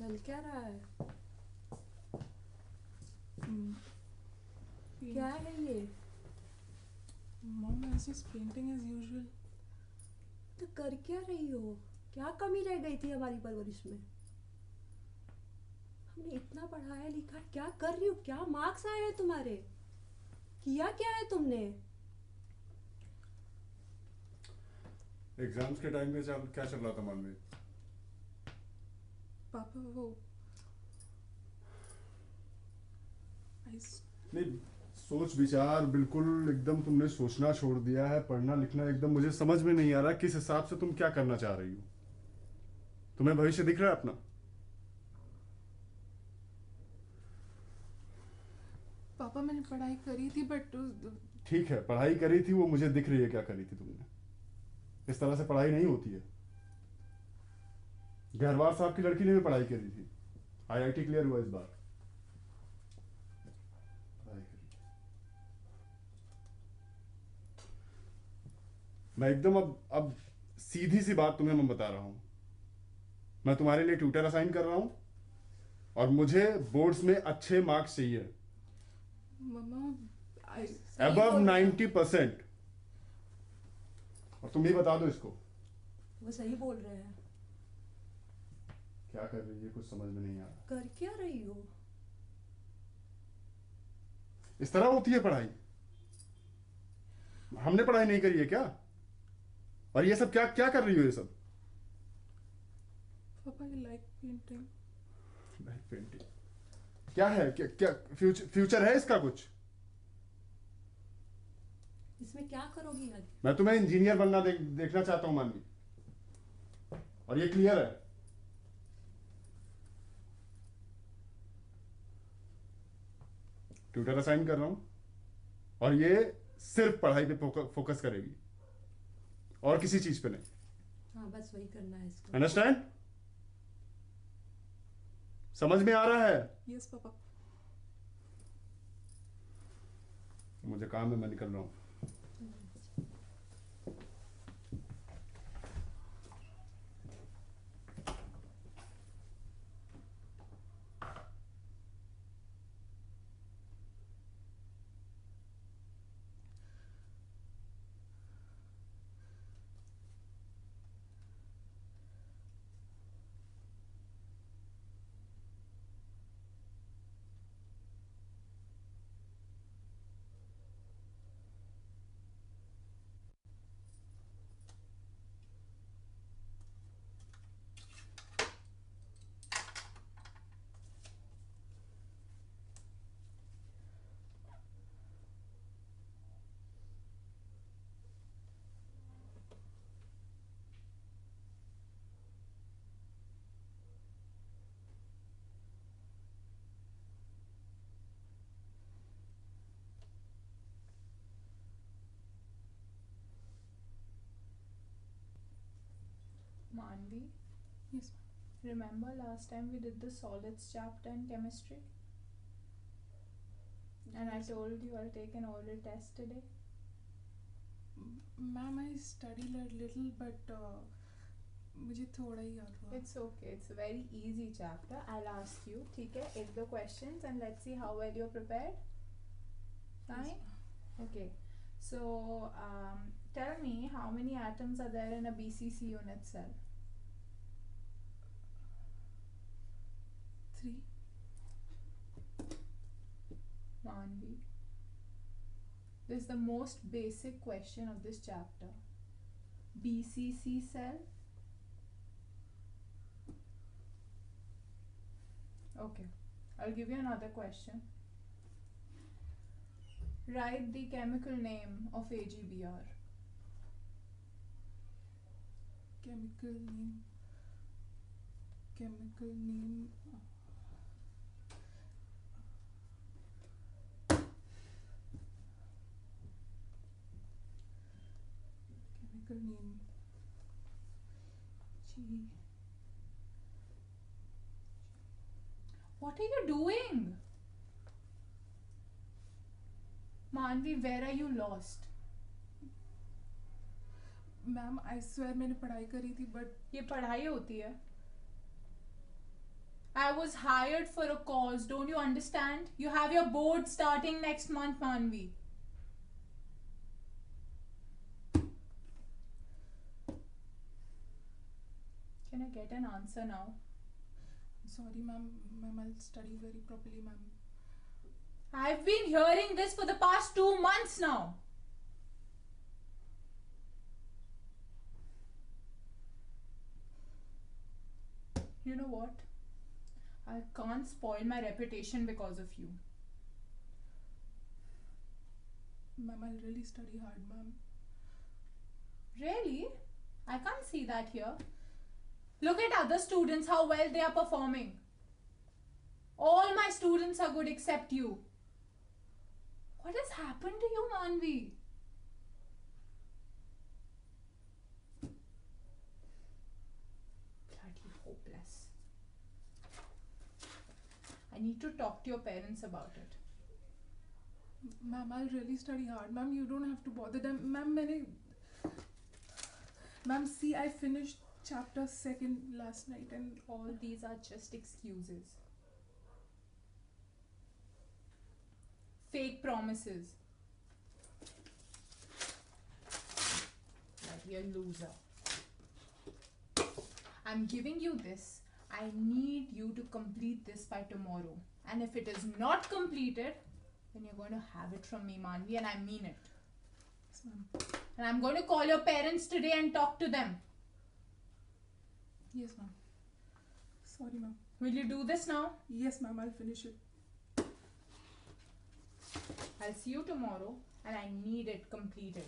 चल क्या रहा है? क्या है ये? Mom is just painting as usual. तो कर क्या रही हो? क्या कमी रह गई थी हमारी परवरिश में? हमने इतना पढ़ाया लिखा, क्या कर रही हो? क्या मार्क्स आए हैं तुम्हारे? किया क्या है तुमने? एग्जाम्स के टाइम में क्या चल रहा था मन में? पापा वो नहीं, सोच विचार बिल्कुल एकदम तुमने सोचना छोड़ दिया है। पढ़ना लिखना एकदम मुझे समझ में नहीं आ रहा किस हिसाब से तुम क्या करना चाह रही हो। तुम्हें भविष्य दिख रहा है अपना? पापा मैंने पढ़ाई करी थी बट ठीक है, पढ़ाई करी थी, वो मुझे दिख रही है क्या करी थी तुमने। इस तरह से पढ़ाई नहीं होती है। गहरवार साहब की लड़की ने भी पढ़ाई करी थी, आईआईटी क्लियर हुआ इस बार। पढ़ाई करी थी। मैं एकदम अब सीधी सी बात तुम्हें मैं बता रहा हूं। मैं तुम्हारे लिए ट्यूटर असाइन कर रहा हूं और मुझे बोर्ड्स में अच्छे मार्क्स चाहिए, मम्मा अबव 90%। और तुम भी बता दो इसको। वो सही बोल रहे हैं। क्या कर रही है कुछ समझ में नहीं आ रहा। कर क्या रही हो? इस तरह होती है पढ़ाई? हमने पढ़ाई नहीं करी है क्या? और ये सब क्या क्या कर रही हो ये सब? पापा I like painting. Like painting? क्या है, क्या क्या फ्यूचर है इसका कुछ? इसमें क्या करोगी आगे? मैं तुम्हें इंजीनियर बनना देखना चाहता हूं मानवी, और ये क्लियर है। ट्यूटर असाइन कर रहा हूं और ये सिर्फ पढ़ाई पे फोकस करेगी और किसी चीज पे नहीं। हाँ, बस वही करना है इसको। अंडरस्टैंड? समझ में आ रहा है? Yes papa. मुझे काम है, मैं निकल रहा हूं। Manvi, yes remember last time we did the solids chapter in chemistry? And I told you I'll take an oral test today. Ma'am I study little but मुझे थोड़ा ही याद हुआ। It's okay, it's a very easy chapter. I'll ask you, ठीक है, एक दो questions and let's see how well you're prepared. Fine? Okay. So, tell me how many atoms are there in a BCC unit cell? 3 Manvi. This is the most basic question of this chapter. BCC cell. Okay. I'll give you another question. Write the chemical name of AgBr. chemical name chemical name chemical name G. What are you doing? Manvi, where are you lost? Ma'am I swear मैंने पढ़ाई करी थी but ये पढ़ाई होती है? I was hired for a cause. Don't you understand? You have your board starting next month, Manvi. Can I get an answer now? Sorry, ma'am. Ma'am, I'll study very properly, ma'am. I've been hearing this for the past 2 months now. You know what? I can't spoil my reputation because of you. Ma'am, I'll really study hard, ma'am. Really? I can't see that here. Look at other students, how well they are performing. All my students are good except you. What has happened to you, Manvi? Bloody hopeless. I need to talk to your parents about it. Ma'am, I'll really study hard. Ma'am, you don't have to bother them. Ma'am, see, I finished chapter 2 last night and All these are just excuses. Fake promises. Like a loser. I'm giving you this. I need you to complete this by tomorrow. And if it is not completed, then you're going to have it from me, Manvi, and I mean it. Yes, ma'am. And I'm going to call your parents today and talk to them. Yes, ma'am. Sorry, ma'am. Will you do this now? Yes, ma'am, I'll finish it. I'll see you tomorrow, and I need it completed.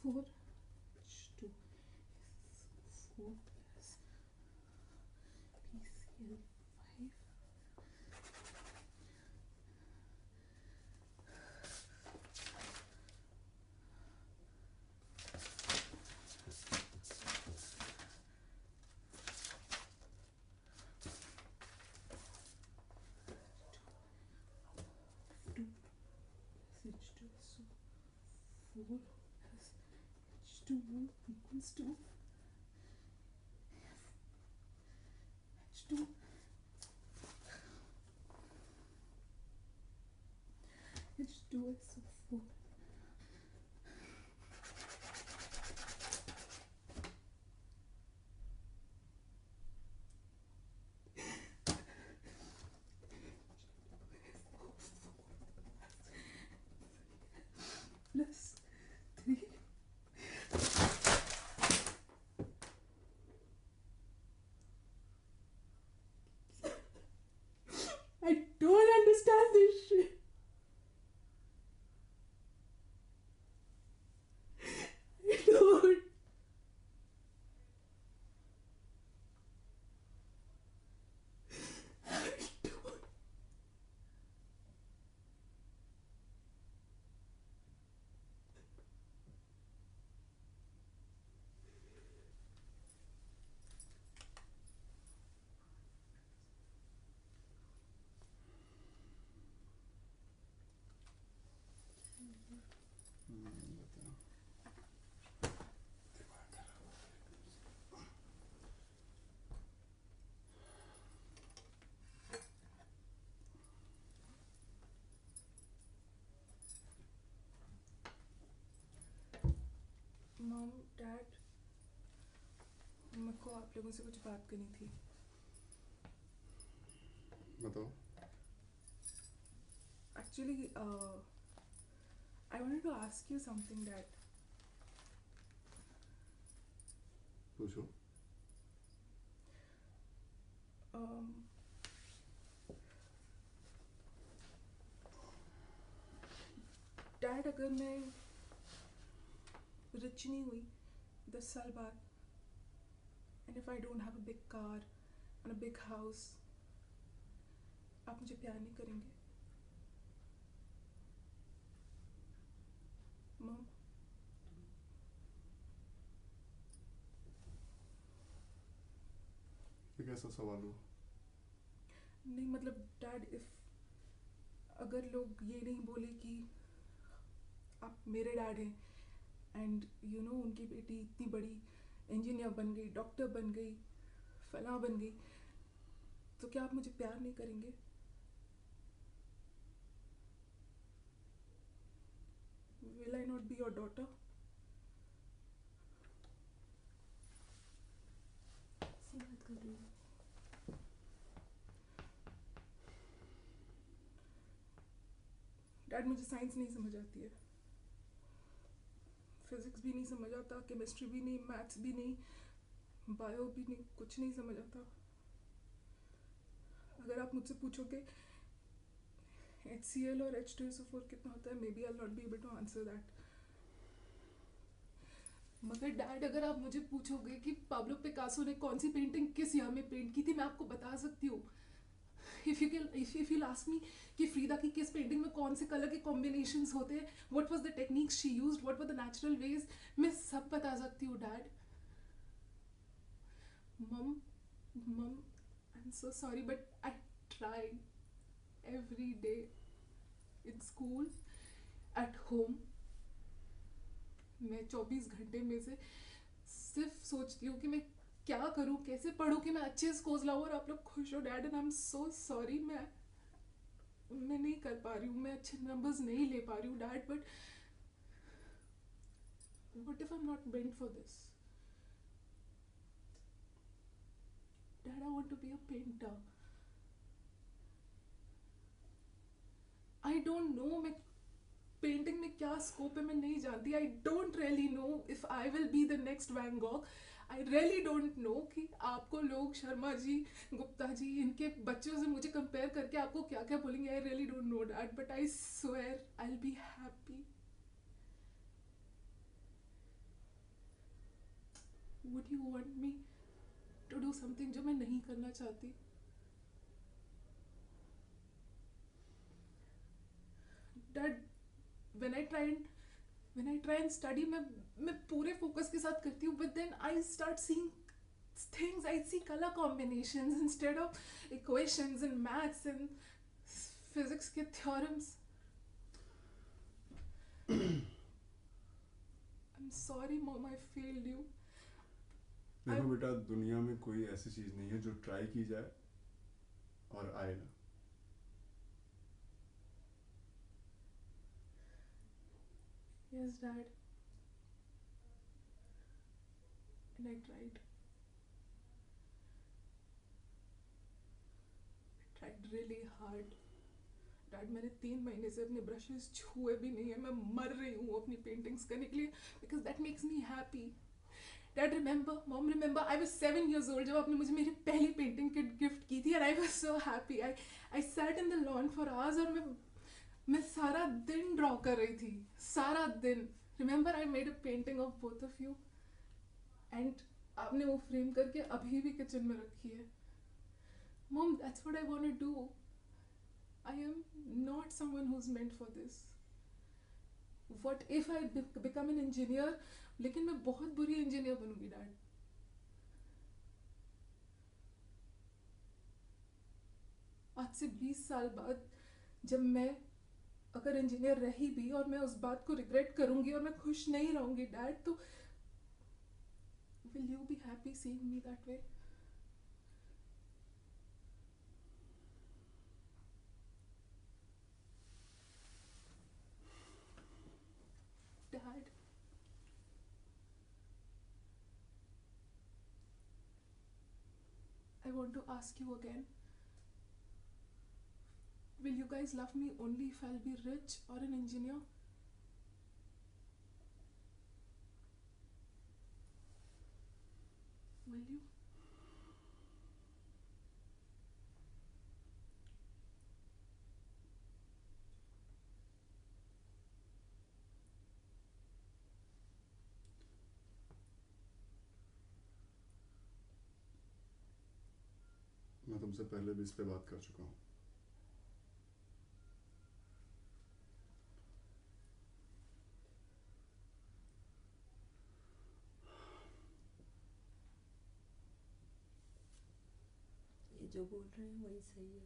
Four, two, 4 plus PCL 5. Two plus H2, so 4 plus H2O equals to H2 H2 is 4. Plus 3. I don't understand this shit. I don't. I don't. Mom dad मेरे को आप लोगों से कुछ बात करनी थी. बताओ. Actually, I wanted to ask you something, Dad. पूछो. Dad, अगर मैं रिच नहीं हुई 10 साल बाद, and if I don't have a big car and a big house, आप मुझे प्यार नहीं करेंगे? ऐसा सवाल हुआ? नहीं मतलब डैड, इफ अगर लोग ये नहीं बोले कि आप मेरे डैड हैं एंड यू नो उनकी बेटी इतनी बड़ी इंजीनियर बन गई, डॉक्टर बन गई, फला बन गई, तो क्या आप मुझे प्यार नहीं करेंगे? Will I not be your daughter? ऐसी बात कर रही हूँ। डैड मुझे साइंस नहीं समझ आती है, फिजिक्स भी नहीं समझ आता, केमिस्ट्री भी नहीं, मैथ्स भी नहीं, बायो भी नहीं, कुछ नहीं समझ आता। अगर आप मुझसे पूछोगे HCl और H2SO4 कितना होता है, maybe I not be able to answer that. मगर डैड अगर आप मुझे पूछोगे कि पाब्लो पिकासो ने कौन सी पेंटिंग किस ईयर में पेंट की थी, मैं आपको बता सकती हूँ। इफ यू आस्क मी कि फ्रीदा की किस पेंटिंग में कौन से कलर के कॉम्बिनेशंस होते हैं, what was the techniques she used, what were the natural ways, मैं सब बता सकती हूँ dad. Mum I am so sorry but I tried every day in school, at home। मैं 24 घंटे में से सिर्फ सोचती हूँ कि मैं क्या करूँ, कैसे पढूँ कि मैं अच्छे स्कोर्स लाऊँ और आप लोग खुश हो dad. And I am so sorry, मैं नहीं कर पा रही हूँ, मैं अच्छे नंबर्स नहीं ले पा रही हूँ dad. But what if I am not meant for this? Dad, I want to be a painter। I don't know मैं पेंटिंग में क्या स्कोप है मैं नहीं जानती। I don't really know if I will be the next Van Gogh. I really don't know कि आपको लोग शर्मा जी, गुप्ता जी, इनके बच्चों से मुझे कंपेयर करके आपको क्या क्या बोलेंगे। I really don't know dad, but I swear I will be happy. Would you want me to do something जो मैं नहीं करना चाहती? Dad when I try and study, मैं पूरे फोकस के साथ करती हूँ, but then I start seeing things, I see color combinations instead of equations and maths and physics के theorems। I'm sorry mom, I failed you। देखो बेटा, दुनिया में कोई ऐसी चीज नहीं है जो ट्राई की जाए और आए ना। Yes dad, and I tried really hard। Dad मैंने 3 महीने से अपने ब्रशेस छुए भी नहीं है, मैं मर रही हूँ अपनी पेंटिंग्स करने के लिए, because that makes me happy. Dad remember, mom remember, I was 7 years old जब आपने मुझे मेरी पहली पेंटिंग किट गिफ्ट की थी, and I was so happy. I sat in the lawn for hours और मैं सारा दिन ड्रॉ कर रही थी, सारा दिन। Remember I made a painting of both of you, and आपने वो फ्रेम करके अभी भी किचन में रखी है। Mom, that's what I want to do. I am not someone who's meant for this। What if I become an engineer? लेकिन मैं बहुत बुरी इंजीनियर बनूंगी डैड। आज से 20 साल बाद जब मैं अगर इंजीनियर रही भी और मैं उस बात को रिग्रेट करूंगी और मैं खुश नहीं रहूंगी डैड, तो will you be happy seeing me that way? Dad, I want to ask you again, will you guys love me only if I'll be rich or an engineer? Will you? मैं तुमसे पहले भी इस पे बात कर चुका हूँ। जो बोल रहे हैं वही सही है,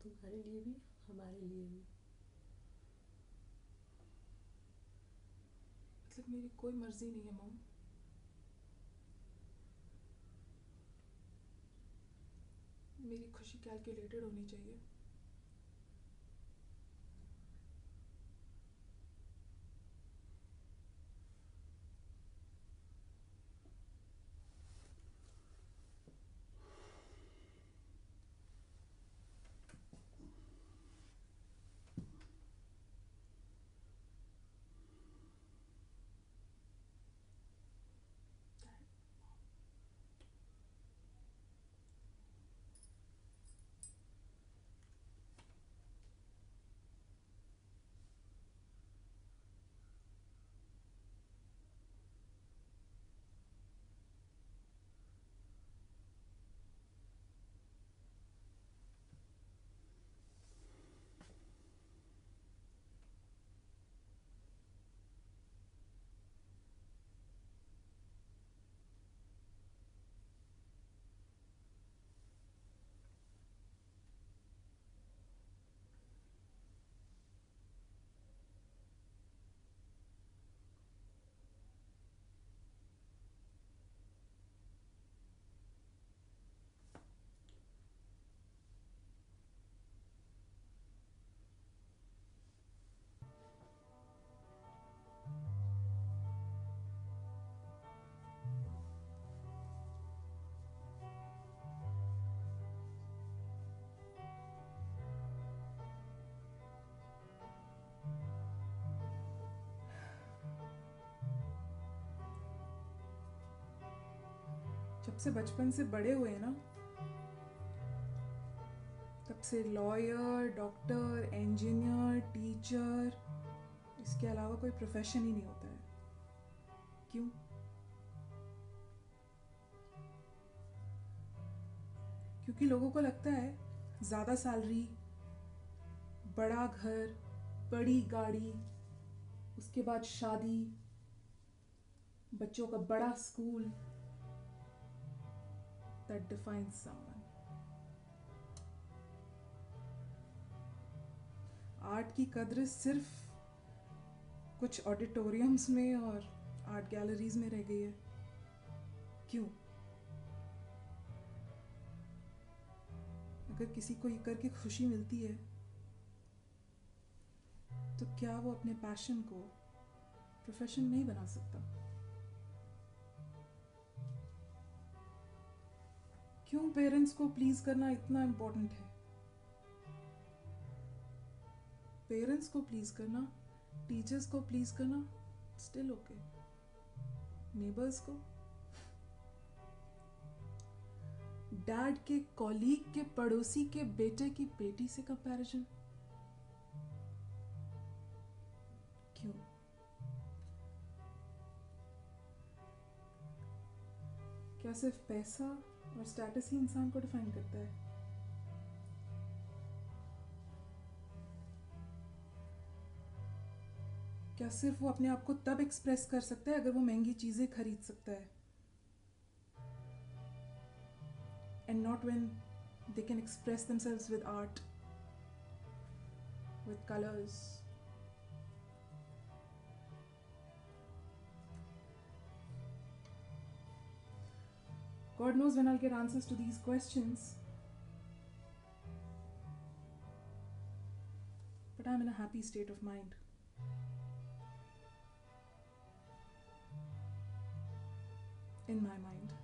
तुम्हारे लिए भी हमारे लिए भी। मतलब मेरी कोई मर्जी नहीं है मॉम। मेरी खुशी कैलकुलेटेड होनी चाहिए। जब से बचपन से बड़े हुए ना, तब से लॉयर, डॉक्टर, इंजीनियर, टीचर, इसके अलावा कोई प्रोफेशन ही नहीं होता है। क्यों? क्योंकि लोगों को लगता है ज्यादा सैलरी, बड़ा घर, बड़ी गाड़ी, उसके बाद शादी, बच्चों का बड़ा school, that defines someone. Art की कद्र सिर्फ कुछ ऑडिटोरियम्स में और आर्ट गैलरीज में रह गई है। क्यों? अगर किसी को ये करके खुशी मिलती है तो क्या वो अपने पैशन को प्रोफेशन नहीं बना सकता? क्यों पेरेंट्स को प्लीज करना इतना इम्पोर्टेंट है? पेरेंट्स को प्लीज करना, टीचर्स को प्लीज करना स्टिल ओके, नेबर्स को, डैड के कॉलीग के पड़ोसी के बेटे की बेटी से कंपैरिजन क्यों? क्या सिर्फ पैसा और स्टेटस ही इंसान को डिफाइन करता है? क्या सिर्फ वो अपने आप को तब एक्सप्रेस कर सकता है अगर वो महंगी चीजें खरीद सकता है, and not when they can express themselves with art, with colors? God knows when I'll get answers to these questions, but I'm in a happy state of mind. In my mind.